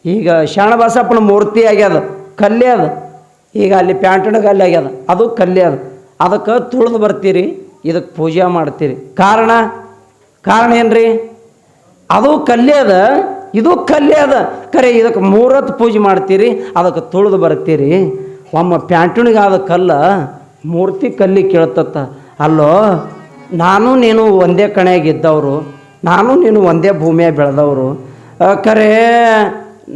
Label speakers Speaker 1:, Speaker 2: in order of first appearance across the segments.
Speaker 1: ಈಗ ಶರಣಬಸಪ್ಪನ ಮೂರ್ತಿ ಆಗ್ಯದ, ಕಲ್ಲೆ ಅದು. ಈಗ ಅಲ್ಲಿ ಪ್ಯಾಂಟಣಿಗೆ ಅಲ್ಲಿ ಆಗ್ಯದ, ಅದು ಕಲ್ಲೆ ಅದು. ಅದಕ್ಕೆ ತುಳಿದು ಬರ್ತೀರಿ, ಇದಕ್ಕೆ ಪೂಜೆ ಮಾಡ್ತೀರಿ. ಕಾರಣ ಏನ್ರಿ? ಅದು ಕಲ್ಲೆ ಅದ, ಇದು ಕಲ್ಲೆ ಅದ. ಖರೆ ಇದಕ್ಕೆ 3 ಹೊತ್ತು ಪೂಜೆ ಮಾಡ್ತೀರಿ, ಅದಕ್ಕೆ ತುಳಿದು ಬರ್ತೀರಿ. ಒಮ್ಮ ಪ್ಯಾಂಟಣಿಗೆ ಆದ ಕಲ್ಲ ಮೂರ್ತಿ ಕಲ್ಲಿ ಕೇಳ್ತತ್ತ. ಅಲ್ಲೋ, ನಾನು ನೀನು ಒಂದೇ ಕಣೆಯಾಗಿದ್ದವರು, ನಾನು ನೀನು ಒಂದೇ ಭೂಮಿಯಾಗ ಬೆಳೆದವರು. ಖರೆ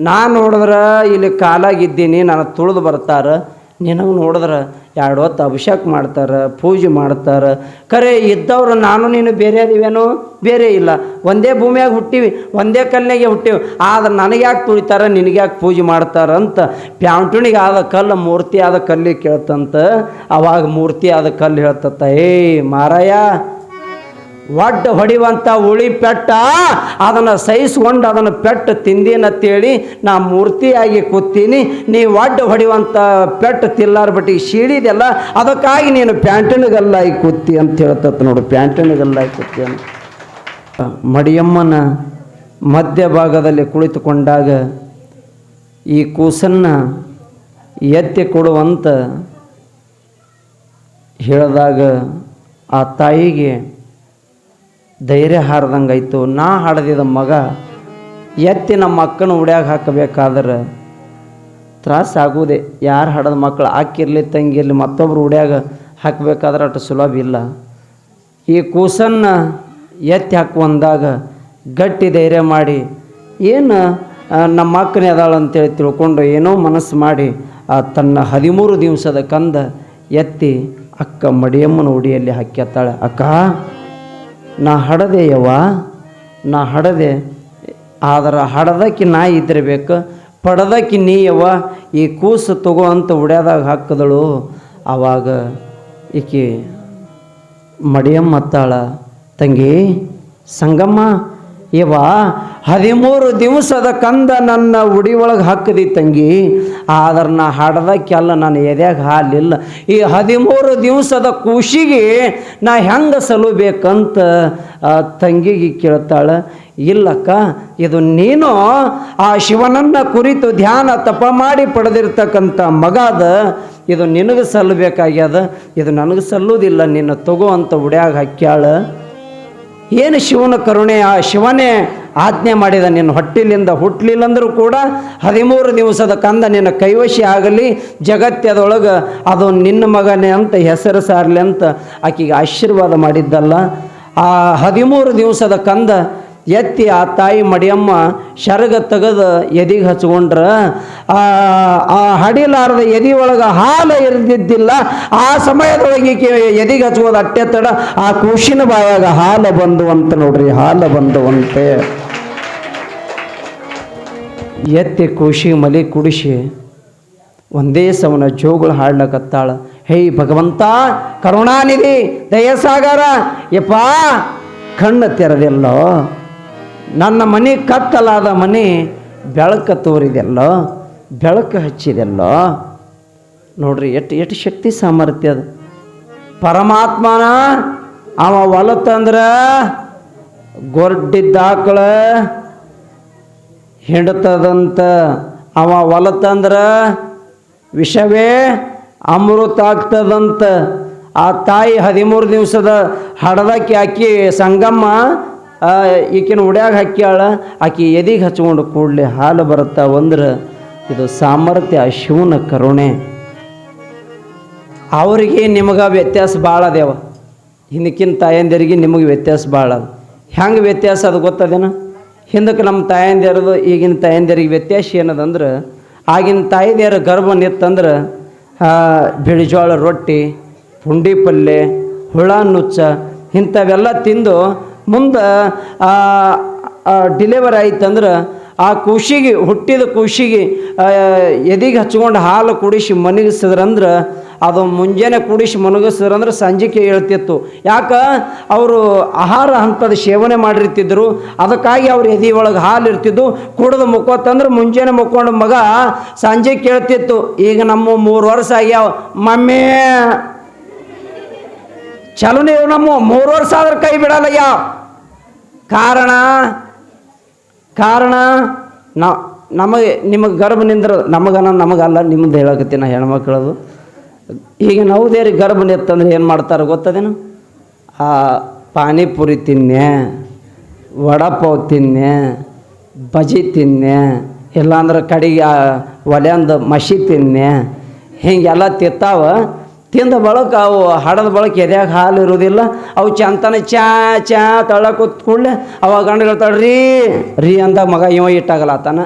Speaker 1: ನಾನು ನೋಡಿದ್ರೆ ಇಲ್ಲಿ ಕಾಲಾಗಿದ್ದೀನಿ, ನಾನು ತುಳಿದು ಬರ್ತಾರೆ. ನಿನಗೆ ನೋಡಿದ್ರೆ 2 ಹೊತ್ತು ಅಭಿಷೇಕ ಮಾಡ್ತಾರೆ, ಪೂಜೆ ಮಾಡ್ತಾರೆ. ಖರೆ ಇದ್ದವರು ನಾನು ನೀನು ಬೇರೆ ಅದೀವೇನೋ? ಬೇರೆ ಇಲ್ಲ, ಒಂದೇ ಭೂಮಿಯಾಗ ಹುಟ್ಟಿವಿ, ಒಂದೇ ಕಲ್ಲಿನಾಗೆ ಹುಟ್ಟಿವಿ. ಆದ್ರೆ ನನಗೆ ಯಾಕೆ ತುಳಿತಾರೆ, ನಿನಗೆ ಯಾಕೆ ಪೂಜೆ ಮಾಡ್ತಾರಂತ ಪ್ಯಾಂಟುಣಿಗೆ ಆದ ಕಲ್ಲು ಮೂರ್ತಿ ಆದ ಕಲ್ಲಿ ಕೇಳ್ತಂತ. ಅವಾಗ ಮೂರ್ತಿ ಆದ ಕಲ್ಲು ಹೇಳ್ತತ್ತ, ಮಾರಾಯ, ಒಡ್ಡು ಹೊಡಿವಂಥ ಉಳಿ ಪೆಟ್ಟ ಅದನ್ನು ಸಹಿಸ್ಕೊಂಡು ಅದನ್ನು ಪೆಟ್ಟು ತಿಂದೀನಂತೇಳಿ ನಾ ಮೂರ್ತಿಯಾಗಿ ಕೂತೀನಿ. ನೀ ಒಡ್ಡು ಹೊಡಿವಂಥ ಪೆಟ್ಟು ತಿಲ್ಲಾರ ಬಟ್ಟಿಗೆ ಶೀಳಿದೆಲ್ಲ, ಅದಕ್ಕಾಗಿ ನೀನು ಪ್ಯಾಂಟಣಿಗಲ್ಲಾಗಿ ಕೂತಿ ಅಂತ ಹೇಳ್ತತ್ ನೋಡು. ಪ್ಯಾಂಟಣಿಗಲ್ಲಾಗಿ ಕೂತಿ ಅಂತ. ಮಡಿಯಮ್ಮನ ಮಧ್ಯಭಾಗದಲ್ಲಿ ಕುಳಿತುಕೊಂಡಾಗ ಈ ಕೂಸನ್ನು ಎತ್ತಿ ಕೊಡುವಂತ ಹೇಳಿದಾಗ ಆ ತಾಯಿಗೆ ಧೈರ್ಯ ಹಾರ್ದಂಗಾಯ್ತು. ನಾ ಹಾಡ್ದಿದ್ದ ಮಗ ಎತ್ತಿ ನಮ್ಮ ಅಕ್ಕನ ಉಡ್ಯಾಗ ಹಾಕಬೇಕಾದ್ರೆ ತ್ರಾಸಾಗುವುದೇ. ಯಾರು ಹಾಡದ ಮಕ್ಕಳು ಹಾಕಿರ್ಲಿ ತಂಗಿರ್ಲಿ ಮತ್ತೊಬ್ರು ಉಡ್ಯಾಗ ಹಾಕಬೇಕಾದ್ರೆ ಅಷ್ಟು ಸುಲಭ ಇಲ್ಲ. ಈ ಕೂಸನ್ನು ಎತ್ತಿ ಹಾಕುವಂದಾಗ ಗಟ್ಟಿ ಧೈರ್ಯ ಮಾಡಿ, ಏನು ನಮ್ಮ ಅಕ್ಕನೇ ಅದಾಳ ಅಂತೇಳಿ ತಿಳ್ಕೊಂಡು ಏನೋ ಮನಸ್ಸು ಮಾಡಿ ತನ್ನ 13 ದಿವಸದ ಕಂದ ಎತ್ತಿ ಅಕ್ಕ ಮಡಿಯಮ್ಮನ ಉಡಿಯಲ್ಲಿ ಹಾಕ್ಯತ್ತಾಳೆ. ಅಕ್ಕ, ನಾ ಹಡದೆ ಯವ್ವ, ನಾ ಹಡದೆ, ಆದ್ರೆ ಹಡದಕ್ಕೆ ನಾ ಇದ್ದಿರ್ಬೇಕು, ಪಡದಕ್ಕೆ ನೀ ಯವ್ವ. ಈ ಕೂಸು ತಗೋ ಅಂತ ಉಡ್ಯಾದಾಗ ಹಾಕಿದಳು. ಆವಾಗ ಈಕೆ ಮಡಿಯಮ್ಮ ಅತ್ತಾಳ, ತಂಗಿ ಸಂಗಮ್ಮ, ಯವ್ವ 13 ದಿವಸದ ಕಂದ ನನ್ನ ಉಡಿ ಒಳಗೆ ಹಾಕಿದಿ ತಂಗಿ, ಆದ್ರೆ ನಾ ಹಾಡ್ದಕ್ಕೆಲ್ಲ ನಾನು ಎದ್ಯಾಗ ಹಾಲಿಲ್ಲ. ಈ 13 ದಿವಸದ ಖುಷಿಗೆ ನಾ ಹೆಂಗೆ ಸಲುಬೇಕಂತ ತಂಗಿಗೆ ಕೇಳ್ತಾಳೆ. ಇಲ್ಲಕ್ಕ, ಇದು ನೀನು ಆ ಶಿವನನ್ನು ಕುರಿತು ಧ್ಯಾನ ತಪ ಮಾಡಿ ಪಡೆದಿರ್ತಕ್ಕಂಥ ಮಗ ಅದ, ಇದು ನಿನಗೆ ಸಲ್ಲಬೇಕಾಗ್ಯದ, ಇದು ನನಗೆ ಸಲ್ಲುವುದಿಲ್ಲ, ನಿನ್ನ ತಗೋ ಅಂತ ಉಡ್ಯಾಗ ಹಾಕ್ಯಾಳ. ಏನು ಶಿವನ ಕರುಣೆ, ಆ ಶಿವನೇ ಆಜ್ಞೆ ಮಾಡಿದ, ನಿನ್ನ ಹೊಟ್ಟಿಲಿಂದ ಹುಟ್ಟಲಿಲ್ಲಂದ್ರೂ ಕೂಡ 13 ದಿವಸದ ಕಂದ ನಿನ್ನ ಕೈವಶಿ ಆಗಲಿ, ಜಗತ್ತದೊಳಗೆ ಅದು ನಿನ್ನ ಮಗನೇ ಅಂತ ಹೆಸರು ಸಾರಲಿ ಅಂತ ಆಕೆಗೆ ಆಶೀರ್ವಾದ ಮಾಡಿದ್ದಲ್ಲ. ಆ 13 ದಿವಸದ ಕಂದ ಎತ್ತಿ ಆ ತಾಯಿ ಮಡಿಯಮ್ಮ ಶರಗ ತೆಗೆದು ಎದಿಗೆ ಹಚ್ಕೊಂಡ್ರ ಆ ಹಡಿಲಾರದ ಎದಿ ಒಳಗೆ ಹಾಲು ಇರ್ದಿದ್ದಿಲ್ಲ. ಆ ಸಮಯದೊಳಗೆ ಎದಿಗೆ ಹಚ್ಕೋದು ಅಟ್ಟೆ ತಡ ಆ ಕೂಸಿನ ಬಾಯಾಗ ಹಾಲು ಬಂದು ಅಂತ ನೋಡ್ರಿ, ಹಾಲು ಬಂದು ಅಂತೆ. ಎತ್ತಿ ಕೂಸಿ ಮಲಿ ಕುಡಿಸಿ ಒಂದೇ ಸಮನ ಜೋಗುಳು ಹಾಡ್ಲಕತ್ತಾಳ. ಹೇ ಭಗವಂತ, ಕರುಣಾನಿಧಿ, ದಯಸಾಗರ, ಯಪ್ಪ ಕಣ್ಣು ತೆರೆದೆಲ್ಲೋ, ನನ್ನ ಮನೆ ಕತ್ತಲಾದ ಮನೆ ಬೆಳಕು ತೋರಿದೆಲ್ಲೋ, ಬೆಳಕು ಹಚ್ಚಿದೆಲ್ಲೋ. ನೋಡ್ರಿ ಎಷ್ಟು ಶಕ್ತಿ ಸಾಮರ್ಥ್ಯ ಅದು. ಪರಮಾತ್ಮನ ಅವ ಹೊಲತಂದ್ರೆ ಗೊಡ್ಡಿದ್ದಾಕಳ ಹಿಡ್ತದಂತ, ಅವ ಹೊಲತಂದ್ರೆ ವಿಷವೇ ಅಮೃತ ಆಗ್ತದಂತ. ಆ ತಾಯಿ 13 ದಿವಸದ ಹಡದಕ್ಕೆ ಆಕಿ ಸಂಗಮ್ಮ ಈಕಿನ ಉಡ್ಯಾಗ ಹಾಕ್ಯಾಳ. ಆಕಿ ಎದಿಗೆ ಹಚ್ಕೊಂಡು ಕೂಡಲೇ ಹಾಲು ಬರುತ್ತಾವಂದ್ರೆ ಇದು ಸಾಮರ್ಥ್ಯ, ಶಿವನ ಕರುಣೆ. ಅವರಿಗೆ ನಿಮಗೆ ವ್ಯತ್ಯಾಸ ಭಾಳ ಅದೇವ. ಹಿಂದಕ್ಕಿನ ತಾಯಂದಿರಿಗೆ ನಿಮಗೆ ವ್ಯತ್ಯಾಸ ಭಾಳ ಅದು. ಹೆಂಗೆ ವ್ಯತ್ಯಾಸ ಅದು ಗೊತ್ತದೇನು? ಹಿಂದಕ್ಕೆ ನಮ್ಮ ತಾಯಂದಿರದು ಈಗಿನ ತಾಯಂದಿರಿಗೆ ವ್ಯತ್ಯಾಸ ಏನದಂದ್ರೆ, ಆಗಿನ ತಾಯಿದೇರ ಗರ್ಭ ನಿತ್ತಂದ್ರೆ ಬಿಳಿಜೋಳ ರೊಟ್ಟಿ, ಪುಂಡಿ ಪಲ್ಯ, ಹುಳ ನುಚ್ಚ ಇಂಥವೆಲ್ಲ ತಿಂದು ಮುಂದೆ ಡಿಲಿವರಿ ಆಯ್ತಂದ್ರೆ ಆ ಕೂಸಿಗೆ, ಹುಟ್ಟಿದ ಕೂಸಿಗೆ ಎದಿಗೆ ಹಚ್ಕೊಂಡು ಹಾಲು ಕುಡಿಸಿ ಮನಗಿಸಿದ್ರಂದ್ರೆ, ಅದು ಮುಂಜಾನೆ ಕುಡಿಸಿ ಮನಗಿಸಿದ್ರಂದ್ರೆ ಸಂಜೆಗೆ ಹೇಳ್ತಿತ್ತು. ಯಾಕೆ? ಅವರು ಆಹಾರ ಹಂತದ ಸೇವನೆ ಮಾಡಿರ್ತಿದ್ರು, ಅದಕ್ಕಾಗಿ ಅವ್ರು ಎದೆ ಒಳಗೆ ಹಾಲು ಇರ್ತಿದ್ದು. ಕುಡಿದು ಮುಕ್ಕೋತಂದ್ರೆ ಮುಂಜಾನೆ ಮುಕ್ಕೊಂಡು ಮಗ ಸಂಜೆ ಕೇಳ್ತಿತ್ತು. ಈಗ ನಮ್ಮ 3 ವರ್ಷ ಆಗ್ಯಾವ, ಮಮ್ಮಿ ಚಲೋ ನೀವು ನಮ್ಮ 3 ವರ್ಷ ಆದ್ರೆ ಕೈ ಬಿಡಲ್ಲ. ಯಾವ ಕಾರಣ? ನಿಮಗೆ ಗರ್ಭ ನಿಂದ್ರ ನಮಗಲ್ಲ ನಿಮ್ಮದು ಹೇಳಕತ್ತೀನಿ ನಾ ಹೆಣ್ಮಕ್ಳದು. ಈಗ ನಾವುದೇ ಗರ್ಭ ನಿತ್ತಂದ್ರೆ ಏನು ಮಾಡ್ತಾರೆ ಗೊತ್ತದೇನು? ಪಾನಿಪುರಿ ತಿನ್ನೆ, ವಡಪಾವ್ ತಿನ್ನೆ, ಬಜಿ ತಿನ್ನೆ, ಇಲ್ಲಾಂದ್ರೆ ಕಡೆಗೆ ಒಲೆಯಂದು ಮಸಿ ತಿನ್ನೆ, ಹೀಗೆಲ್ಲ ತಿಂತಾವ. ತಿಂದ ಬಳಕ ಅವು ಹಡದ ಬಳಕ ಎದ್ಯಾಗ ಹಾಲು ಇರೋದಿಲ್ಲ. ಅವು ಚಂತನ ಚಾ ತಳ ಕೂತ್ಕೊಳ್ಳೆ ಅವಾಗ ಗಂಡ ಹೇಳ್ತಾಳೆ ರೀ ಅಂದಾಗ ಮಗ ಇವ ಇಟ್ಟಾಗಲ್ಲ ಆತನ.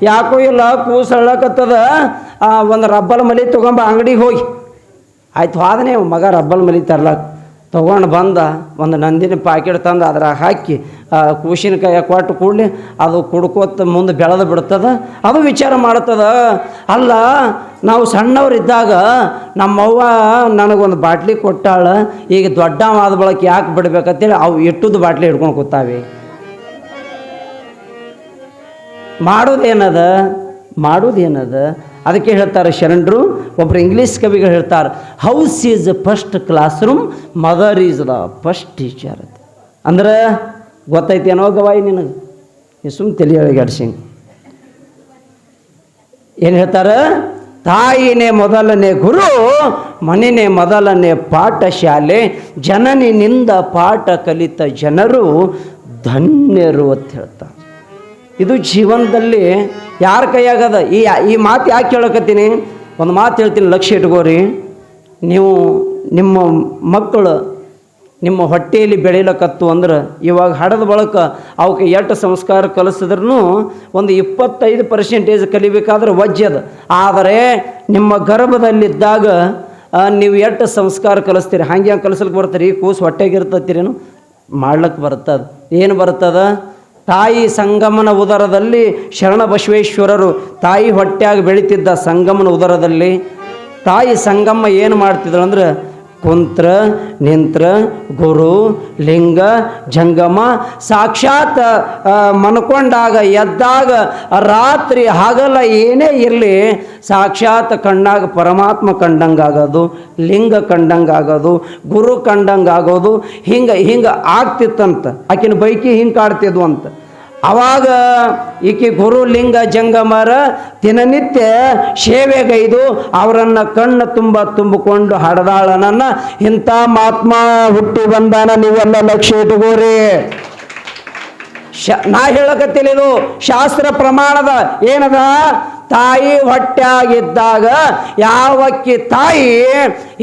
Speaker 1: ಯಾಕೋ ಇಲ್ಲ ಕೂಸು ಅಳ್ಳಕತ್ತದ, ಒಂದು ರಬ್ಬಲ್ ಮಲಿ ತೊಗೊಂಬ ಅಂಗಡಿಗೆ ಹೋಗಿ. ಆಯ್ತು ಹೋದನೆ ಮಗ ರಬ್ಬಲ್ ಮಲಿ ತರ್ಲಾಕ ತೊಗೊಂಡು ಬಂದ, ಒಂದು ನಂದಿನ ಪ್ಯಾಕೆಟ್ ತಂದು ಅದ್ರಾಗ ಹಾಕಿ ಕೂಸಿನ ಕೈಯಾಗ ಕೊಟ್ಟು ಕೂಡಲಿ ಅದು ಕುಡ್ಕೋತ ಮುಂದೆ ಬೆಳೆದು ಬಿಡ್ತದ. ಅದು ವಿಚಾರ ಮಾಡ್ತದ, ಅಲ್ಲ ನಾವು ಸಣ್ಣವರಿದ್ದಾಗ ನಮ್ಮವ್ವ ನನಗೊಂದು ಬಾಟ್ಲಿ ಕೊಟ್ಟಾಳ, ಈಗ ದೊಡ್ಡವಾದ ಬಳಕೆ ಯಾಕೆ ಬಿಡ್ಬೇಕಂತೇಳಿ ಅವು ಇಟ್ಟದ್ದು ಬಾಟ್ಲಿ ಹಿಡ್ಕೊಂಡು ಕೂತಾವೆ. ಮಾಡೋದೇನದ ಅದಕ್ಕೆ ಹೇಳ್ತಾರೆ ಶರಣರು. ಒಬ್ಬರು ಇಂಗ್ಲೀಷ್ ಕವಿಗಳು ಹೇಳ್ತಾರೆ, house is first class room, mother is the first teacher. ಅಂದ್ರೆ ಗೊತ್ತೈತಿ ಏನೋ ಗವಾಯಿ ನಿನಗೆ, ನೀ ಸುಮ್ಮ ತಿಳಿಯೊಳಗಡ್ಸಿಂಗ್. ಏನು ಹೇಳ್ತಾರೆ? ತಾಯಿನೇ ಮೊದಲನೇ ಗುರು, ಮನೆಯೇ ಮೊದಲನೇ ಪಾಠಶಾಲೆ, ಜನನಿನಿಂದ ಪಾಠ ಕಲಿತ ಜನರು ಧನ್ಯರು ಅಂತ ಹೇಳ್ತಾರೆ. ಇದು ಜೀವನದಲ್ಲಿ ಯಾರ ಕೈಯಾಗದ? ಈ ಮಾತು ಯಾಕೆ ಹೇಳಕತ್ತೀನಿ? ಒಂದು ಮಾತು ಹೇಳ್ತೀನಿ, ಲಕ್ಷ್ಯ ಇಟ್ಕೋರಿ. ನೀವು ನಿಮ್ಮ ಮಕ್ಕಳು ನಿಮ್ಮ ಹೊಟ್ಟೆಯಲ್ಲಿ ಬೆಳೀಲಕತ್ತು ಅಂದ್ರೆ ಇವಾಗ ಹಡದ ಬಳಕ ಅವಕ್ಕೆ ಎಷ್ಟು ಸಂಸ್ಕಾರ ಕಲಿಸಿದ್ರೂ ಒಂದು 25% ಕಲಿಬೇಕಾದ್ರೆ ವಜ್ಜದ. ಆದರೆ ನಿಮ್ಮ ಗರ್ಭದಲ್ಲಿದ್ದಾಗ ನೀವು ಎಷ್ಟು ಸಂಸ್ಕಾರ ಕಲಿಸ್ತೀರಿ, ಹಂಗೆ ಕಲಿಸ್ಲಿಕ್ಕೆ ಬರ್ತೀರಿ? ಕೂಸು ಹೊಟ್ಟೆಗಿರ್ತತ್ತೀರೇನು? ಮಾಡ್ಲಿಕ್ಕೆ ಬರ್ತದ. ಏನು ಬರ್ತದ? ತಾಯಿ ಸಂಗಮನ ಉದರದಲ್ಲಿ ಶರಣ ಬಸವೇಶ್ವರರು ತಾಯಿ ಹೊಟ್ಟೆಯಾಗ ಬೆಳೀತಿದ್ದ ಸಂಗಮನ ಉದರದಲ್ಲಿ ತಾಯಿ ಸಂಗಮ ಏನು ಮಾಡ್ತಿದ್ರು ಅಂದ್ರೆ ಕುಂತ್ರ ನಿಂತ್ರ ಗುರು ಲಿಂಗ ಜಂಗಮ ಸಾಕ್ಷಾತ್ ಮನ್ಕೊಂಡಾಗ ಎದ್ದಾಗ ರಾತ್ರಿ ಹಗಲ ಏನೇ ಇರಲಿ ಸಾಕ್ಷಾತ್ ಕಣ್ಣಾಗ ಪರಮಾತ್ಮ ಕಂಡಂಗಾಗೋದು, ಲಿಂಗ ಕಂಡಂಗಾಗೋದು, ಗುರು ಕಂಡಂಗಾಗೋದು, ಹಿಂಗೆ ಆಗ್ತಿತ್ತಂತ. ಆಕಿನ ಬೈಕಿ ಹಿಂಗೆ ಕಾಡ್ತಿದ್ವು ಅಂತ. ಅವಾಗ ಈಕೆ ಗುರು ಲಿಂಗ ಜಂಗಮರ ದಿನನಿತ್ಯ ಸೇವೆಗೈದು ಅವರನ್ನು ಕಣ್ಣು ತುಂಬಿಕೊಂಡು ಹಡದಾಳನನ್ನ ಇಂಥ ಮಹಾತ್ಮ ಹುಟ್ಟಿ ಬಂದಾನ. ನೀವೆಲ್ಲ ಲಕ್ಷ್ಯ ಇಟ್ಕೋರಿ. ನಾ ಹೇಳಕತ್ತಿಲ್ಲ, ಇದು ಶಾಸ್ತ್ರ ಪ್ರಮಾಣದ. ಏನದ? ತಾಯಿ ಹೊಟ್ಟೆಯಾಗಿದ್ದಾಗ ಯಾವಕ್ಕಿ ತಾಯಿ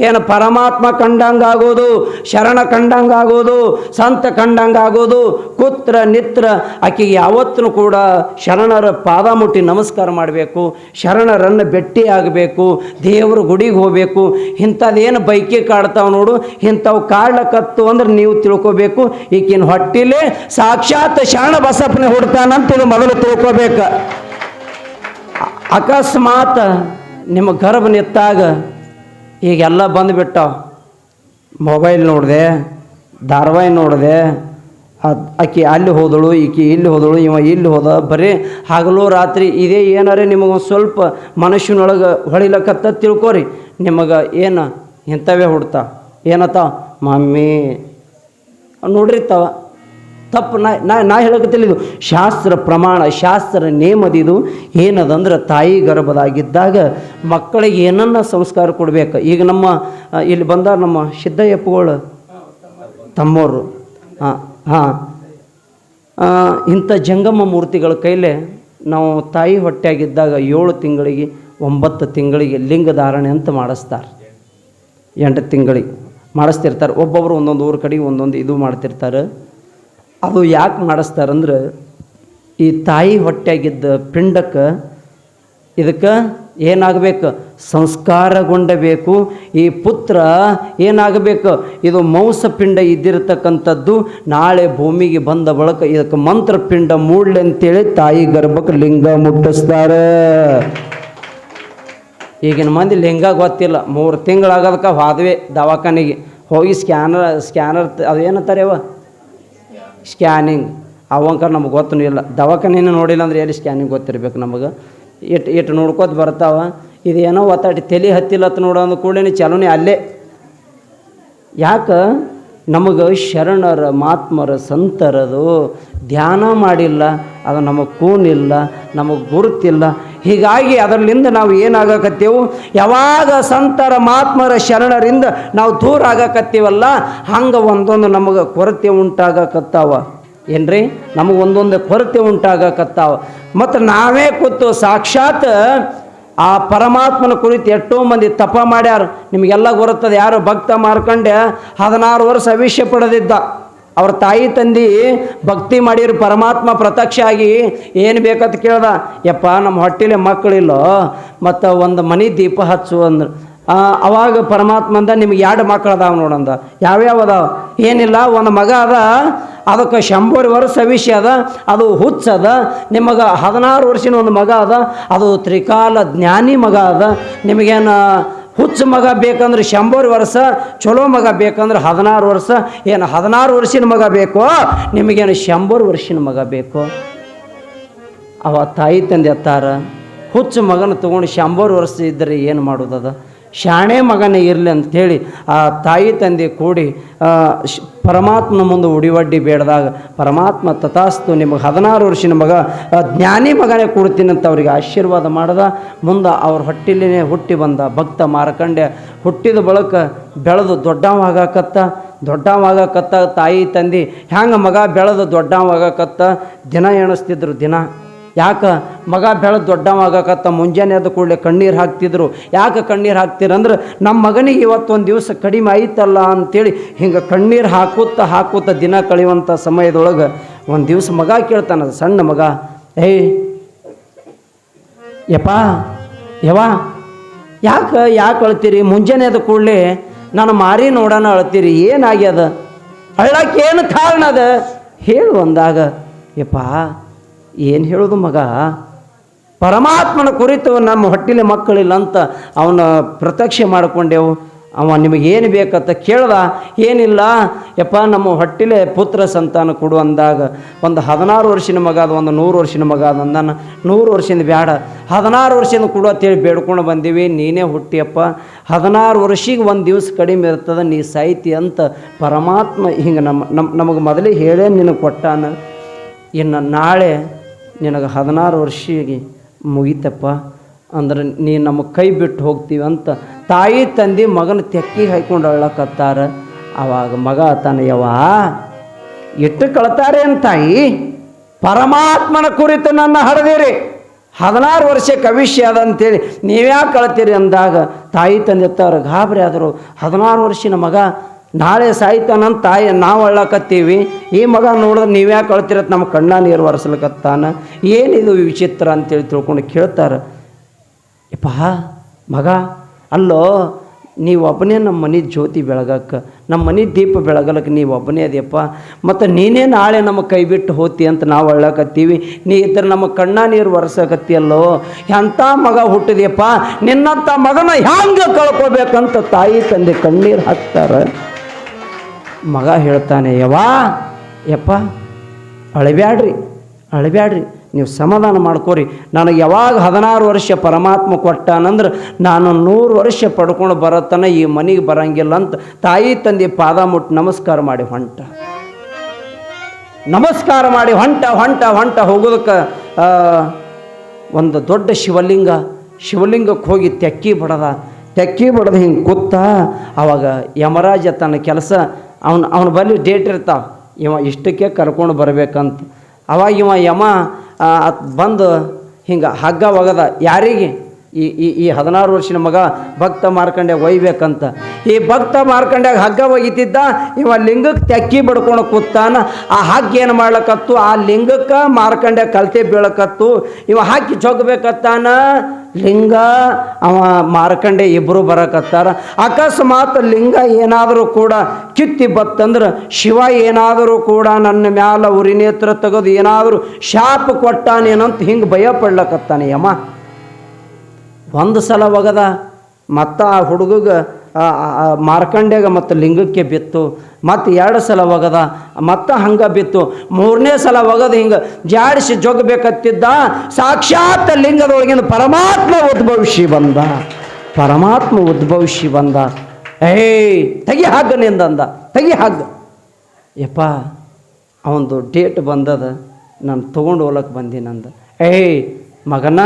Speaker 1: ಏನು ಪರಮಾತ್ಮ ಕಂಡಂಗಾಗೋದು, ಶರಣ ಕಂಡಂಗಾಗೋದು, ಸಂತ ಕಂಡಂಗಾಗೋದು, ಕುತ್ರ ನಿತ್ರ ಆಕೆಗೆ ಯಾವತ್ತೂ ಕೂಡ ಶರಣರ ಪಾದ ಮುಟ್ಟಿ ನಮಸ್ಕಾರ ಮಾಡಬೇಕು, ಶರಣರನ್ನು ಭೇಟಿಯಾಗಬೇಕು, ದೇವ್ರ ಗುಡಿಗೆ ಹೋಗಬೇಕು. ಇಂಥದ್ದೇನು ಬೈಕಿ ಕಾಡ್ತಾವೆ ನೋಡು, ಇಂಥವು ಕಾಡ್ಲಕತ್ತು ಅಂದ್ರೆ ನೀವು ತಿಳ್ಕೊಬೇಕು ಈಕಿನ ಹೊಟ್ಟಿಲೆ ಸಾಕ್ಷಾತ್ ಶರಣ ಬಸಪ್ಪನೇ ಹುಡ್ತಾನಂತ ಇದು ಮೊದಲು ತಿಳ್ಕೊಬೇಕು. ಅಕಸ್ಮಾತ್ ನಿಮ್ಮ ಗರ್ಭ ನಿತ್ತಾಗ ಈಗೆಲ್ಲ ಬಂದುಬಿಟ್ಟಾವ. ಮೊಬೈಲ್ ನೋಡಿದೆ, ಧಾರಾವಾಹಿ ನೋಡಿದೆ, ಆಕೆ ಅಲ್ಲಿ ಹೋದಳು, ಈಕೆ ಇಲ್ಲಿ ಹೋದಳು, ಇವ ಇಲ್ಲಿ ಹೋದ, ಬರೀ ಹಗಲು ರಾತ್ರಿ ಇದೇ. ಏನಾರೇ ನಿಮಗೊಂದು ಸ್ವಲ್ಪ ಮನುಷ್ಯನೊಳಗೆ ಹೊಳಿಲಕತ್ತ ತಿಳ್ಕೊರಿ, ನಿಮಗೆ ಏನು ಇಂಥವೇ ಹುಡ್ತಾ ಏನತ್ತ ಮಮ್ಮಿ ನೋಡ್ರಿರ್ತಾವ. ತಪ್ಪು ನಾ ಹೇಳಕತ್ತಿಲ್ಲ, ಇದು ಶಾಸ್ತ್ರ ಪ್ರಮಾಣ, ಶಾಸ್ತ್ರ ನೇಮದಿದು. ಏನದಂದ್ರೆ ತಾಯಿ ಗರ್ಭದಾಗಿದ್ದಾಗ ಮಕ್ಕಳಿಗೆ ಏನನ್ನ ಸಂಸ್ಕಾರ ಕೊಡಬೇಕು. ಈಗ ನಮ್ಮ ಇಲ್ಲಿ ಬಂದ ನಮ್ಮ ಸಿದ್ದಯ್ಯಪ್ಪಗಳು ತಮ್ಮವರು ಇಂಥ ಜಂಗಮ ಮೂರ್ತಿಗಳ ಕೈಲೇ ನಾವು ತಾಯಿ ಹೊಟ್ಟೆಯಾಗಿದ್ದಾಗ 7 ತಿಂಗಳಿಗೆ 9 ತಿಂಗಳಿಗೆ ಲಿಂಗ ಧಾರಣೆ ಅಂತ ಮಾಡಿಸ್ತಾರೆ. 8 ತಿಂಗಳಿಗೆ ಮಾಡಿಸ್ತಿರ್ತಾರೆ. ಒಬ್ಬೊಬ್ಬರು ಒಂದೊಂದು ಊರ ಕಡೆಗೆ ಒಂದೊಂದು ಇದು ಮಾಡ್ತಿರ್ತಾರೆ. ಅದು ಯಾಕೆ ಮಾಡಿಸ್ತಾರಂದ್ರೆ ಈ ತಾಯಿ ಹೊಟ್ಟೆಯಾಗಿದ್ದ ಪಿಂಡಕ್ಕೆ ಇದಕ್ಕೆ ಏನಾಗಬೇಕು? ಸಂಸ್ಕಾರಗೊಂಡಬೇಕು. ಈ ಪುತ್ರ ಏನಾಗಬೇಕು? ಇದು ಮಾಂಸಪಿಂಡ ಇದ್ದಿರತಕ್ಕಂಥದ್ದು ನಾಳೆ ಭೂಮಿಗೆ ಬಂದ ಬಳಿಕ ಇದಕ್ಕೆ ಮಂತ್ರಪಿಂಡ ಮೂಡ್ಲಿ ಅಂತೇಳಿ ತಾಯಿ ಗರ್ಭಕ್ಕೆ ಲಿಂಗ ಮುಟ್ಟಿಸ್ತಾರೆ. ಈಗಿನ ಮಂದಿ ಲಿಂಗ ಗೊತ್ತಿಲ್ಲ. 3 ತಿಂಗಳಾಗೋದಕ್ಕೆ ಹೋದ್ವಿ ದವಾಖಾನೆಗೆ ಹೋಗಿ ಸ್ಕ್ಯಾನರ್ ಅದು ಏನಂತಾರೆ ಅವ ಸ್ಕ್ಯಾನಿಂಗ್. ಅವಂಕ ನಮ್ಗೆ ಗೊತ್ತೂ ಇಲ್ಲ. ದವಾಖಾನೆಯನ್ನು ನೋಡಿಲ್ಲ ಅಂದ್ರೆ ಎಲ್ಲಿ ಸ್ಕ್ಯಾನಿಂಗ್ ಗೊತ್ತಿರ್ಬೇಕು ನಮಗೆ. ಇಟ್ಟು ನೋಡ್ಕೋತ ಬರ್ತಾವ. ಇದೇನೋ ಒತ್ತಾಟಿ ತಲೆ ಹತ್ತಿಲ್ಲತ್ತು ನೋಡೋ ಅಂದ ಕೂಡಲೇ ಚಲೋನೇ ಅಲ್ಲೇ. ಯಾಕೆ? ನಮಗೆ ಶರಣರ ಮಾತ್ಮರ ಸಂತರದು ಧ್ಯಾನ ಮಾಡಿಲ್ಲ, ಅದು ನಮಗೆ ಕೂನಿಲ್ಲ, ನಮಗೆ ಗುರುತಿಲ್ಲ. ಹೀಗಾಗಿ ಅದರಲ್ಲಿಂದ ನಾವು ಏನಾಗಕತ್ತೇವು, ಯಾವಾಗ ಸಂತರ ಮಾತ್ಮರ ಶರಣರಿಂದ ನಾವು ದೂರ ಆಗಕತ್ತೀವಲ್ಲ, ಹಂಗೆ ಒಂದೊಂದು ನಮಗೆ ಕೊರತೆ ಉಂಟಾಗಕತ್ತಾವ. ಏನ್ರಿ, ನಮಗೆ ಒಂದೊಂದು ಕೊರತೆ ಉಂಟಾಗಕತ್ತಾವ. ಮತ್ತು ನಾವೇ ಕೂತು ಸಾಕ್ಷಾತ್ ಆ ಪರಮಾತ್ಮನ ಕುರಿತು ಎಷ್ಟೋ ಮಂದಿ ತಪ ಮಾಡ್ಯಾರ. ನಿಮಗೆಲ್ಲ ಗೊತ್ತದ, ಯಾರು ಭಕ್ತ ಮಾರ್ಕಂಡೆ 16 ವರ್ಷ ಅವಿಷ್ಯ ಪಡೆದಿದ್ದ. ಅವ್ರ ತಾಯಿ ತಂದೆ ಭಕ್ತಿ ಮಾಡಿರು, ಪರಮಾತ್ಮ ಪ್ರತ್ಯಕ್ಷ ಆಗಿ ಏನು ಬೇಕಂತ ಕೇಳ್ದ. ಯಪ್ಪ, ನಮ್ಮ ಹೊಟ್ಟೆಲೆ ಮಕ್ಕಳಿಲ್ಲೋ, ಮತ್ತು ಒಂದು ಮನೆ ದೀಪ ಹಚ್ಚು ಅಂದ್ರು. ಅವಾಗ ಪರಮಾತ್ಮ ಅಂದ, ನಿಮ್ಗೆ 2 ಮಕ್ಕಳು ಅದಾವ ನೋಡಂದ. ಯಾವ್ಯಾವ ಅದಾವ? ಏನಿಲ್ಲ, ಒಂದು ಮಗ ಅದ, ಅದಕ್ಕೆ 100 ವರ್ಷ ವಿಷಯ ಅದ, ಅದು ಹುಚ್ಚದ. ನಿಮಗೆ 16 ವರ್ಷದ ಒಂದು ಮಗ ಅದ, ಅದು ತ್ರಿಕಾಲ ಜ್ಞಾನಿ ಮಗ ಅದ. ನಿಮಗೇನು ಹುಚ್ಚ ಮಗ ಬೇಕಂದ್ರೆ 100 ವರ್ಷ, ಚಲೋ ಮಗ ಬೇಕಂದ್ರೆ 16 ವರ್ಷ. ಏನು 16 ವರ್ಷದ ಮಗ ಬೇಕೋ, ನಿಮಗೇನು 100 ವರ್ಷದ ಮಗ ಬೇಕೋ? ಅವ ತಾಯಿ ತಂದೆ ಅತ್ತಾರ, ಹುಚ್ಚ ಮಗನ ತೊಗೊಂಡು 100 ವರ್ಷ ಇದ್ದರೆ ಏನು ಮಾಡೋದದ? ಶಾಣೆ ಮಗನೇ ಇರಲಿ ಅಂಥೇಳಿ ಆ ತಾಯಿ ತಂದೆ ಕೂಡಿ ಪರಮಾತ್ಮನ ಮುಂದೆ ಉಡಿವಡ್ಡಿ ಬೇಡದಾಗ ಪರಮಾತ್ಮ ತಥಾಸ್ತು, ನಿಮಗೆ 16 ವರ್ಷದ ಮಗ ಜ್ಞಾನಿ ಮಗನೇ ಕೊಡ್ತೀನಿ ಅಂತ ಅವ್ರಿಗೆ ಆಶೀರ್ವಾದ ಮಾಡ್ದ. ಮುಂದೆ ಅವ್ರ ಹೊಟ್ಟಿಲೇ ಹುಟ್ಟಿ ಬಂದ ಭಕ್ತ ಮಾರ್ಕಂಡ್ಯ. ಹುಟ್ಟಿದ ಬಳಿಕ ಬೆಳೆದು ದೊಡ್ಡವಾಗಕತ್ತ ತಾಯಿ ತಂದೆ ಹ್ಯಾಂಗೆ ಮಗ ಬೆಳೆದು ದೊಡ್ಡವಾಗಕತ್ತ ದಿನ ಎಣಿಸ್ತಿದ್ರು. ದಿನ ಯಾಕೆ ಮಗ ಬೆಳೆದು ದೊಡ್ಡವಾಗಕತ್ತ ಮುಂಜಾನೆ ಎದ್ದು ಕೂಡಲೇ ಕಣ್ಣೀರು ಹಾಕ್ತಿದ್ರು. ಯಾಕೆ ಕಣ್ಣೀರು ಹಾಕ್ತಿರಂದ್ರೆ, ನಮ್ಮ ಮಗನಿಗೆ ಇವತ್ತೊಂದು ದಿವಸ ಕಡಿಮೆ ಆಯ್ತಲ್ಲ ಅಂಥೇಳಿ ಹಿಂಗೆ ಕಣ್ಣೀರು ಹಾಕುತ್ತಾ ದಿನ ಕಳೆಯುವಂಥ ಸಮಯದೊಳಗೆ ಒಂದು ದಿವಸ ಮಗ ಕೇಳ್ತಾನದು, ಸಣ್ಣ ಮಗ, ಏಯ್ ಯಾಕೆ ಅಳ್ತೀರಿ? ಮುಂಜಾನೆ ಎದ್ದು ಕೂಡಲೇ ನಾನು ಮಾರಿ ನೋಡೋಣ ಅಳ್ತೀರಿ, ಏನಾಗ್ಯದ? ಅಳ್ಳಕ್ಕೆ ಏನು ಕಾರಣ ಅದ ಹೇಳು ಅಂದಾಗ, ಏನು ಹೇಳೋದು ಮಗ, ಪರಮಾತ್ಮನ ಕುರಿತು ನಮ್ಮ ಹೊಟ್ಟಿಲೆ ಮಕ್ಕಳಿಲ್ಲ ಅಂತ ಅವನ ಪ್ರತ್ಯಕ್ಷ ಮಾಡಿಕೊಂಡೆವು. ಅವ ನಿಮಗೇನು ಬೇಕಂತ ಕೇಳ್ದ. ಏನಿಲ್ಲ ನಮ್ಮ ಹೊಟ್ಟಿಲೆ ಪುತ್ರ ಸಂತಾನ ಕೊಡು ಅಂದಾಗ, ಒಂದು 16 ವರ್ಷದ ಮಗ ಅದು, ಒಂದು 100 ವರ್ಷದ ಮಗ ಅದು ಅಂದಾನ. 100 ವರ್ಷದಿಂದ ಬೇಡ, 16 ವರ್ಷದಿಂದ ಕೊಡು ಅಂತೇಳಿ ಬೇಡ್ಕೊಂಡು ಬಂದೀವಿ. ನೀನೇ ಹುಟ್ಟಿಯಪ್ಪ, 16 ವರ್ಷಿಗೆ ಒಂದು ದಿವಸ ಕಡಿಮೆ ಇರ್ತದೆ, ನೀ ಸಾಯ್ತಿ ಅಂತ ಪರಮಾತ್ಮ ಹಿಂಗೆ ನಮಗೆ ಮೊದಲೇ ಹೇಳೇ ನಿನಗೆ ಕೊಟ್ಟಾನ. ಇನ್ನು ನಾಳೆ ನಿನಗೆ 16 ವರ್ಷಿಗೆ ಮುಗಿತಪ್ಪ ಅಂದ್ರೆ ನೀ ನಮಗೆ ಕೈ ಬಿಟ್ಟು ಹೋಗ್ತೀವಿ ಅಂತ ತಾಯಿ ತಂದೆ ಮಗನ ತೆಕ್ಕಿಗೆ ಹಾಕ್ಕೊಂಡು ಅಳ್ಳಕತ್ತಾರ. ಆವಾಗ ಮಗ ಎಷ್ಟು ಕಳ್ತಾರೆ ಅಂತ ತಾಯಿ, ಪರಮಾತ್ಮನ ಕುರಿತು ನನ್ನ ಹಡದಿರಿ, 16 ವರ್ಷಕ್ಕೆ ಅವಿಷ್ಯ ಅದ ಅಂತೇಳಿ ನೀವ್ಯಾಕೆ ಕಳ್ತೀರಿ ಅಂದಾಗ ತಾಯಿ ತಂದೆ ಎತ್ತವ್ರು ಗಾಬರಿ ಆದರು. 16 ವರ್ಷದ ಮಗ ನಾಳೆ ಸಾಯ್ತಾನಂತ ತಾಯಿ ನಾವು ಅಳ್ಳಕತ್ತೀವಿ, ಈ ಮಗ ನೋಡಿದ್ರೆ ನೀವ್ಯಾಕೆ ಕಳ್ತಿರತ್ತೆ, ನಮ್ಮ ಕಣ್ಣ ನೀರು ಒರೆಸ್ಲಿಕತ್ತಾನ, ಏನಿದು ವಿಚಿತ್ರ ಅಂತೇಳಿ ತಿಳ್ಕೊಂಡು ಕೇಳ್ತಾರೆ. ಮಗ ಅಲ್ಲೋ, ನೀವು ಒಬ್ಬನೇ ನಮ್ಮ ಮನೆ ಜ್ಯೋತಿ ಬೆಳಗಕ್ಕೆ, ನಮ್ಮ ಮನೆ ದೀಪ ಬೆಳಗಲಕ್ಕೆ ನೀವು ಒಬ್ಬನೇ ಅದೇಪ್ಪ, ಮತ್ತು ನೀನೇ ನಾಳೆ ನಮ್ಮ ಕೈ ಬಿಟ್ಟು ಹೋತಿ ಅಂತ ನಾವು ಅಳ್ಳಕತ್ತೀವಿ, ನೀ ಇದ್ರೆ ನಮ್ಮ ಕಣ್ಣ ನೀರು ಒರೆಸಕತ್ತೀಯಲ್ಲೋ, ಎಂಥ ಮಗ ಹುಟ್ಟಿದೆಯಪ್ಪ, ನಿನ್ನಂಥ ಮಗನ ಹ್ಯಾಂಗೆ ಕಳ್ಕೊಬೇಕಂತ ತಾಯಿ ತಂದೆ ಕಣ್ಣೀರು ಹಾಕ್ತಾರೆ. ಮಗ ಹೇಳ್ತಾನೆ, ಅಳಬ್ಯಾಡ್ರಿ, ನೀವು ಸಮಾಧಾನ ಮಾಡ್ಕೋರಿ, ನನಗೆ ಯಾವಾಗ 16 ವರ್ಷ ಪರಮಾತ್ಮ ಕೊಟ್ಟಾನಂದ್ರೆ ನಾನು 100 ವರ್ಷ ಪಡ್ಕೊಂಡು ಬರತ್ತನ ಈ ಮನೆಗೆ ಬರಂಗಿಲ್ಲ ಅಂತ ತಾಯಿ ತಂದೆ ಪಾದ ಮುಟ್ಟು ನಮಸ್ಕಾರ ಮಾಡಿ ಹೊಂಟ ಹೋಗೋದಕ್ಕೆ ಒಂದು ದೊಡ್ಡ ಶಿವಲಿಂಗಕ್ಕೆ ಹೋಗಿ ತೆಕ್ಕಿ ಬಡದ ಹಿಂಗೆ ಕೂತ. ಆವಾಗ ಯಮರಾಜ ತನ್ನ ಕೆಲಸ ಅವನ ಬಳಿ ಡೇಟ್ ಇರ್ತಾವ, ಇವ ಇಷ್ಟಕ್ಕೆ ಕರ್ಕೊಂಡು ಬರಬೇಕಂತ. ಅವಾಗ ಯಮ ಬಂದು ಹಿಂಗೆ ಹಗ್ಗ ಒಗದ, ಯಾರಿಗೆ? ಈ 16 ವರ್ಷದ ಮಗ ಭಕ್ತ ಮಾರ್ಕಂಡ್ಯಾಗ ಒಯ್ಬೇಕಂತ. ಈ ಭಕ್ತ ಮಾರ್ಕಂಡ್ಯಾಗ ಹಗ್ಗ ಒಗಿತಿದ್ದ, ಇವ ಲಿಂಗಕ್ಕೆ ತೆಕ್ಕಿ ಬಡ್ಕೊಂಡು ಕೂತಾನ. ಆ ಹಗ್ಗ ಏನು ಮಾಡ್ಲಕತ್ತು, ಆ ಲಿಂಗಕ್ಕೆ ಮಾರ್ಕಂಡ್ಯಾಗ ಕಲ್ತೆ ಬೀಳಕತ್ತು. ಇವ ಹಾಕಿ ಜೊಗ್ಬೇಕತ್ತಾನ, ಲಿಂಗ ಅವ ಮಾರ್ಕಂಡೆ ಇಬ್ಬರು ಬರಕತ್ತಾರ. ಅಕಸ್ಮಾತ್ ಲಿಂಗ ಏನಾದರೂ ಕೂಡ ಕಿತ್ತಿ ಬತ್ತಂದ್ರೆ ಶಿವ ಏನಾದರೂ ಕೂಡ ನನ್ನ ಮ್ಯಾಲ ಉರಿ ನೇತ್ರ ತೆಗೆದು ಏನಾದರೂ ಶಾಪ ಕೊಟ್ಟಾನೇನಂತ ಹಿಂಗೆ ಭಯ ಪಡ್ಲಕತ್ತಾನೆ ಯಮ. ಒಂದು ಸಲ ಒಗದ, ಮತ್ತು ಆ ಹುಡುಗಗೆ ಮಾರ್ಕಂಡ್ಯಾಗ ಮತ್ತು ಲಿಂಗಕ್ಕೆ ಬಿತ್ತು. ಮತ್ತು 2 ಸಲ ಒಗದ, ಮತ್ತು ಹಂಗೆ ಬಿತ್ತು. 3ನೇ ಸಲ ಒಗದ ಹಿಂಗೆ ಜಾಡಿಸಿ ಜೊಗ್ಬೇಕತ್ತಿದ್ದ. ಸಾಕ್ಷಾತ್ ಲಿಂಗದೊಳಗಿನ ಪರಮಾತ್ಮ ಉದ್ಭವಿಸಿ ಬಂದ. ಏಯ್ ತೆಗಿ ಹಗ್ಗ ನಿಂದಂದ, ತೆಗಿ ಹಗ್ಗ. ಯಪ್ಪ ಅವನದು ಡೇಟ್ ಬಂದದ, ನಾನು ತೊಗೊಂಡು ಹೋಗ್ಲಕ್ಕೆ ಬಂದೀನಂದ. ಏಯ್ ಮಗನ,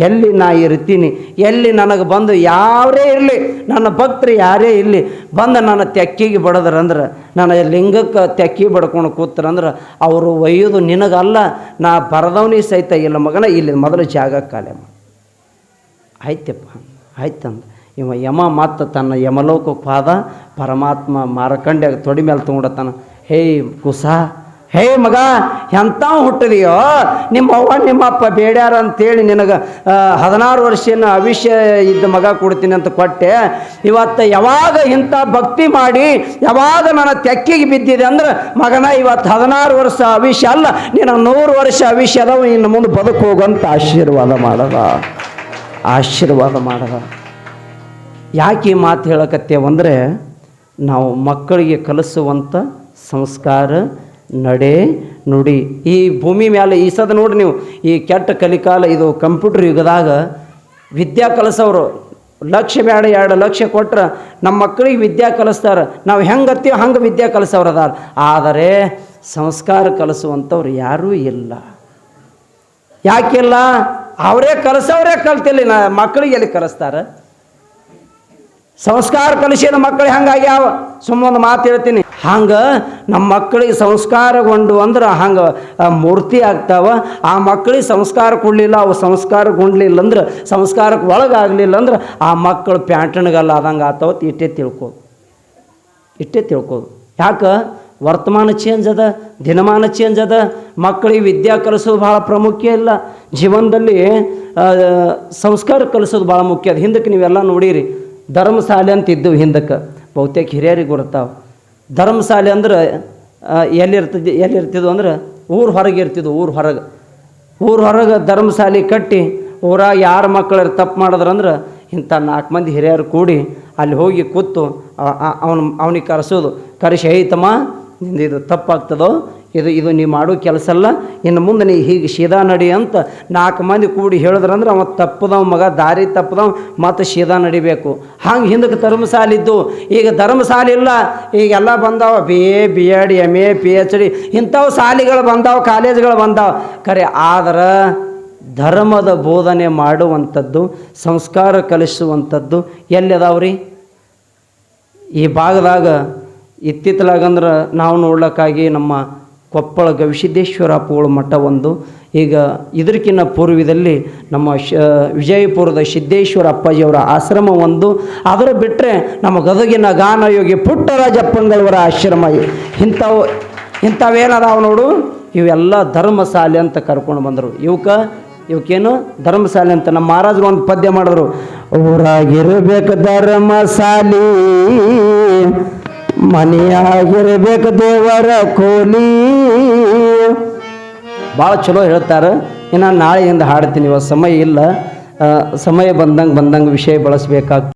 Speaker 1: ಎಲ್ಲಿ ನಾ ಇರ್ತೀನಿ, ಎಲ್ಲಿ ನನಗೆ ಬಂದು ಯಾರೇ ಇರಲಿ, ನನ್ನ ಭಕ್ತರು ಯಾರೇ ಇರಲಿ ಬಂದು ನನ್ನ ತೆಕ್ಕಿಗೆ ಬಡದ್ರಂದ್ರೆ, ನನ್ನ ಲಿಂಗಕ್ಕೆ ತೆಕ್ಕಿ ಬಡ್ಕೊಂಡು ಕೂತ್ರಂದ್ರೆ ಅವರು ಒಯ್ಯೋದು ನಿನಗಲ್ಲ, ನಾ ಬರದವನಿಗೆ ಸಹಿತ ಇಲ್ಲ ಮಗನ, ಇಲ್ಲಿ ಮೊದಲು ಜಾಗ ಖಾಲಿ ಮಾಡು. ಆಯ್ತಪ್ಪ ಆಯ್ತಂದ. ಇವ ಯಮ ಮತ್ತು ತನ್ನ ಯಮಲೋಕಕ್ಕೆ ಪಾದ ಪರಮಾತ್ಮ ಮಾರಕಂಡ್ಯಾಗ ತೊಡಿ ಮೇಲೆ ತೊಗೊಂಡತಾನ. ಹೇ ಕುಸ, ಹೇ ಮಗ, ಎಂಥವು ಹುಟ್ಟಿದೆಯೋ, ನಿಮ್ಮ ಅವ್ವ ನಿಮ್ಮಪ್ಪ ಬೇಡ್ಯಾರ ಅಂತೇಳಿ ನಿನಗೆ 16 ವರ್ಷನ ಅವಿಷ್ಯ ಇದ್ದ ಮಗ ಕೊಡ್ತೀನಿ ಅಂತ ಕೊಟ್ಟೆ. ಇವತ್ತು ಯಾವಾಗ ಇಂಥ ಭಕ್ತಿ ಮಾಡಿ ಯಾವಾಗ ನನ್ನ ತೆಕ್ಕಿಗೆ ಬಿದ್ದಿದೆ ಅಂದ್ರೆ ಮಗನ, ಇವತ್ತು 16 ವರ್ಷ ಅವಿಷ್ಯ ಅಲ್ಲ, ನೀನು 100 ವರ್ಷ ಅವಿಷ್ಯ ಅದಾವ, ಇನ್ನು ಮುಂದೆ ಬದುಕು ಹೋಗಂತ ಆಶೀರ್ವಾದ ಮಾಡದ. ಯಾಕೆ ಈ ಮಾತು ಹೇಳಕತ್ತೇವಂದರೆ, ನಾವು ಮಕ್ಕಳಿಗೆ ಕಲಿಸುವಂಥ ಸಂಸ್ಕಾರ, ನಡೆ, ನುಡಿ ಈ ಭೂಮಿ ಮೇಲೆ ಈ ಸದ ನೋಡಿ ನೀವು, ಈ ಕೆಟ್ಟ ಕಲಿಕಾಲ ಇದು ಕಂಪ್ಯೂಟರ್ ಯುಗದಾಗ ವಿದ್ಯಾ ಕಲಿಸೋರು ಲಕ್ಷ ಬೇಡ 2 ಲಕ್ಷ ಕೊಟ್ರೆ ನಮ್ಮ ಮಕ್ಕಳಿಗೆ ವಿದ್ಯಾ ಕಲಿಸ್ತಾರೆ. ನಾವು ಹೆಂಗೆ ಹತ್ತೀವಿ ಹಂಗೆ ವಿದ್ಯಾ ಕಲಿಸೋರು ಅದಾರ. ಆದರೆ ಸಂಸ್ಕಾರ ಕಲಿಸುವಂಥವ್ರು ಯಾರೂ ಇಲ್ಲ. ಯಾಕಿಲ್ಲ? ಅವರೇ ಕಲಿಸೋರೇ ಕಲ್ತಿಲ್ಲ, ಮಕ್ಕಳಿಗೆ ಎಲ್ಲಿ ಕಲಿಸ್ತಾರೆ? ಸಂಸ್ಕಾರ ಕಲಿಸಿದ ಮಕ್ಕಳು ಹೆಂಗಾಗ್ಯಾವ? ಸುಮ್ಮೊಂದು ಮಾತು ಹೇಳ್ತೀನಿ, ಹಂಗೆ ನಮ್ಮ ಮಕ್ಕಳಿಗೆ ಸಂಸ್ಕಾರಗೊಂಡು ಅಂದ್ರೆ ಹಂಗೆ ಮೂರ್ತಿ ಆಗ್ತಾವ. ಆ ಮಕ್ಕಳಿಗೆ ಸಂಸ್ಕಾರ ಕೊಡಲಿಲ್ಲ, ಅವು ಸಂಸ್ಕಾರಗೊಂಡ್ಲಿಲ್ಲ ಅಂದ್ರೆ, ಸಂಸ್ಕಾರಕ್ಕೆ ಒಳಗಾಗಲಿಲ್ಲ ಅಂದ್ರೆ ಆ ಮಕ್ಕಳು ಪ್ಯಾಂಟಣ್ಗಲ್ಲ ಆದಂಗೆ ಆತಾವತ್ತು. ಇಟ್ಟೇ ತಿಳ್ಕೋದು. ಯಾಕೆ? ವರ್ತಮಾನ ಚೇಂಜ್ ಅದ, ದಿನಮಾನ ಚೇಂಜ್ ಅದ. ಮಕ್ಕಳಿಗೆ ವಿದ್ಯಾ ಕಲಿಸೋದು ಭಾಳ ಪ್ರಾಮುಖ್ಯ ಇಲ್ಲ. ಜೀವನದಲ್ಲಿ ಸಂಸ್ಕಾರ ಕಲಿಸೋದು ಭಾಳ ಮುಖ್ಯ ಅದ. ಹಿಂದಕ್ಕೆ ನೀವೆಲ್ಲ ನೋಡಿರಿ, ಧರ್ಮಶಾಲೆ ಅಂತ ಇದ್ದವು ಹಿಂದಕ್ಕೆ, ಬಹುತೇಕ ಹಿರಿಯರಿಗೆ ಗೊತ್ತಾವೆ. ಧರ್ಮಶಾಲೆ ಅಂದ್ರೆ ಎಲ್ಲಿರ್ತಿದ್ವು ಅಂದ್ರೆ ಊರು ಹೊರಗೆ ಇರ್ತಿದ್ವು. ಊರು ಹೊರಗೆ ಧರ್ಮಶಾಲೆ ಕಟ್ಟಿ ಊರಾಗ ಯಾರು ಮಕ್ಕಳು ತಪ್ಪು ಮಾಡಿದ್ರಂದ್ರೆ ಇಂಥ 4 ಮಂದಿ ಹಿರಿಯರು ಕೂಡಿ ಅಲ್ಲಿ ಹೋಗಿ ಕೂತು ಅವನಿಗೆ ಕರೆಸಿ, ಐತಮ್ಮ ನಿಂದು ಇದು ತಪ್ಪಾಗ್ತದೋ, ಇದು ನೀವು ಮಾಡೋ ಕೆಲಸ ಅಲ್ಲ, ಇನ್ನು ಮುಂದೆ ನೀ ಹೀಗೆ ಸೀದಾ ನಡಿ ಅಂತ 4 ಮಂದಿ ಕೂಡಿ ಹೇಳಿದ್ರಂದ್ರೆ ಅವ ತಪ್ಪದವ ಮಗ, ದಾರಿ ತಪ್ಪದವ, ಮತ್ತು ಸೀದಾ ನಡಿಬೇಕು. ಹಂಗೆ ಹಿಂದಕ್ಕೆ ಧರ್ಮಶಾಲೆ ಇದ್ದು. ಈಗ ಧರ್ಮಶಾಲೆ ಇಲ್ಲ, ಈಗೆಲ್ಲ ಬಂದಾವ BA MA PhD ಇಂಥವು ಶಾಲೆಗಳು ಬಂದಾವ, ಕಾಲೇಜ್ಗಳು ಬಂದಾವ. ಖರೆ ಆದ್ರೆ ಧರ್ಮದ ಬೋಧನೆ ಮಾಡುವಂಥದ್ದು, ಸಂಸ್ಕಾರ ಕಲಿಸುವಂಥದ್ದು ಎಲ್ಲಿ ಅದಾವ್ರಿ? ಈ ಭಾಗದಾಗ ಇತ್ತಿತ್ತಲಾಗಂದ್ರೆ ನಾವು ನೋಡ್ಲಿಕ್ಕಾಗಿ ನಮ್ಮ ಕೊಪ್ಪಳ ಗವಿಸಿದ್ದೇಶ್ವರ ಅಪ್ಪಗಳ ಮಠ ಒಂದು, ಈಗ ಇದಕ್ಕಿಂತ ಪೂರ್ವದಲ್ಲಿ ನಮ್ಮ ವಿಜಯಪುರದ ಸಿದ್ದೇಶ್ವರ ಅಪ್ಪಾಜಿಯವರ ಆಶ್ರಮ ಒಂದು, ಅದರ ಬಿಟ್ಟರೆ ನಮ್ಮ ಗದಗಿನ ಗಾನಯೋಗಿ ಪುಟ್ಟರಾಜಪ್ಪಂಗಳವರ ಆಶ್ರಮ. ಇಂಥವೇನದಾವ ನೋಡು, ಇವೆಲ್ಲ ಧರ್ಮಶಾಲೆ ಅಂತ ಕರ್ಕೊಂಡು ಬಂದರು. ಇವಕ್ಕೇನು ಧರ್ಮಶಾಲೆ ಅಂತ ನಮ್ಮ ಮಹಾರಾಜರು ಒಂದು ಪದ್ಯ ಮಾಡಿದ್ರು, ಊರಾಗಿರ್ಬೇಕು ಧರ್ಮಶಾಲೆ, ಮನೆಯಾಗಿರ್ಬೇಕು ದೇವರ ಕೋಲಿ. ಭಾಳ ಚಲೋ ಹೇಳ್ತಾರೆ. ಇನ್ನು ನಾಳೆಯಿಂದ ಹಾಡ್ತೀನಿ, ಇವತ್ತು ಸಮಯ ಇಲ್ಲ, ಸಮಯ ಬಂದಂಗೆ ವಿಷಯ ಬಳಸಬೇಕಾಗ್ತದೆ.